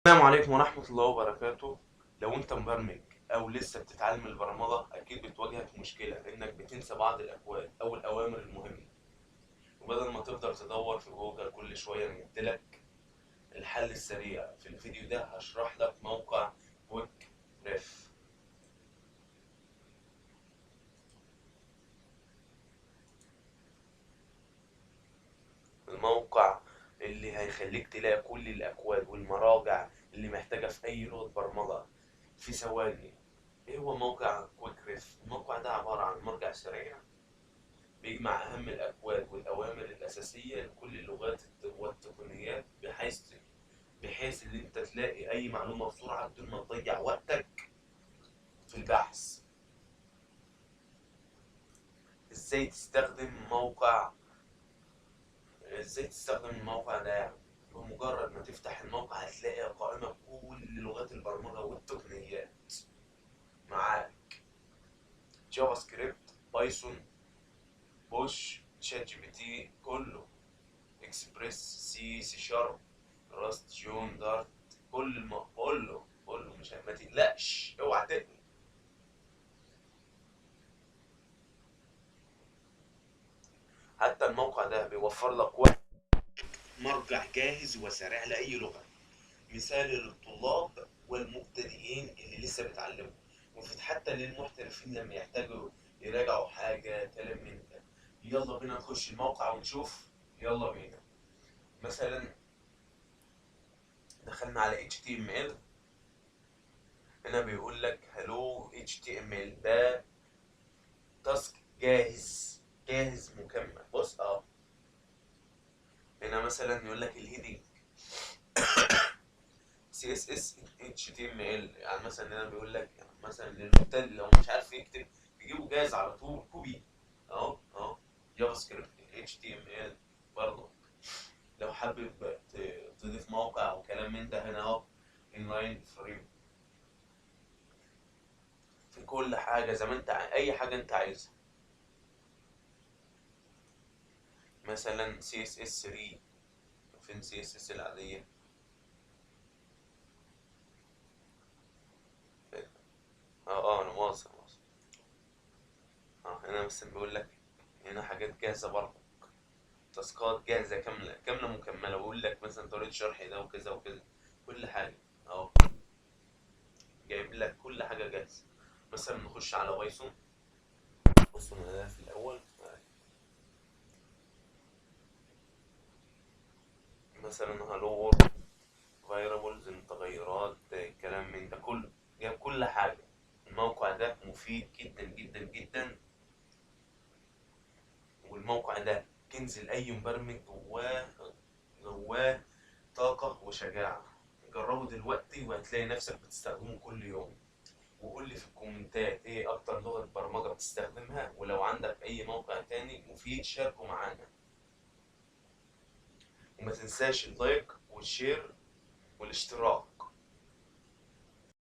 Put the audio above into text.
السلام عليكم ورحمة الله وبركاته. لو انت مبرمج او لسه بتتعلم البرمجة اكيد بتواجهك مشكلة انك بتنسى بعض الاكواد او الاوامر المهمة، وبدل ما تفضل تدور في جوجل كل شوية انا جبتلك الحل السريع. في الفيديو ده هشرح لك موقع كويك ريف. الموقع اللي هيخليك تلاقي كل الاكواد والمراجع اللي محتاجة في اي لغة برمجة في ثواني. ايه هو موقع كويك ريف؟ الموقع ده عبارة عن مرجع سريع بيجمع أهم الأكواد والأوامر الأساسية لكل اللغات والتقنيات، بحيث إن أنت تلاقي أي معلومة بسرعة بدون ما تضيع وقتك في البحث. إزاي تستخدم موقع إزاي تستخدم الموقع ده؟ يعني بمجرد ما تفتح الموقع هتلاقي قائمة بكل لغات البرمجة والتقنيات معاك: جافا سكريبت، بايثون، بوش، شات جي بي تي، كله، اكسبريس، سي شارب، راست، جون، دارت، كله مش ما تقلقش، اوعى تقلق. حتى الموقع ده بيوفر لك وقت مرجع جاهز وسريع لأي لغة، مثال للطلاب والمبتدئين اللي لسه بيتعلموا، مفيد حتى للمحترفين لما يحتاجوا يراجعوا حاجة كلام من ده. يلا بينا نخش الموقع ونشوف. يلا بينا. مثلا دخلنا على HTML، هنا بيقول لك hello HTML، ده تاسك جاهز مكمل. بص هنا مثلا يقول لك الهيدنج CSS HTML، يعني مثلا هنا بيقول لك يعني مثلا للمبتدئ لو مش عارف يكتب يجيبه جاهز على طول كوبي. اهو جافا سكريبت HTML برضه لو حابب تضيف موقع او كلام من ده، هنا انلاين فريم في كل حاجه زي ما انت اي حاجه انت عايزها. مثلا CSS 3، فين CSS العاديه؟ انا واصل. هنا مثلا بيقول لك هنا حاجات جاهزه برضه، تاسكات جاهزه كامله مكمله، ويقول لك مثلا طريقه شرح ده وكذا وكذا، كل حاجه اهو جايب لك كل حاجه جاهزه. مثلا نخش على بايثون. بصوا انا في الاول مثلا هالو وورد، فايرابلز، المتغيرات، كلام من ده كله، جايب كل حاجه. الموقع ده مفيد جدا جدا جدا، والموقع ده كنز لأي مبرمج جواه طاقة وشجاعة. جربه دلوقتي وهتلاقي نفسك بتستخدمه كل يوم. وقول لي في الكومنتات ايه اكتر لغة برمجة بتستخدمها، ولو عندك اي موقع تاني مفيد شاركه معانا. وما تنساش اللايك والشير والاشتراك.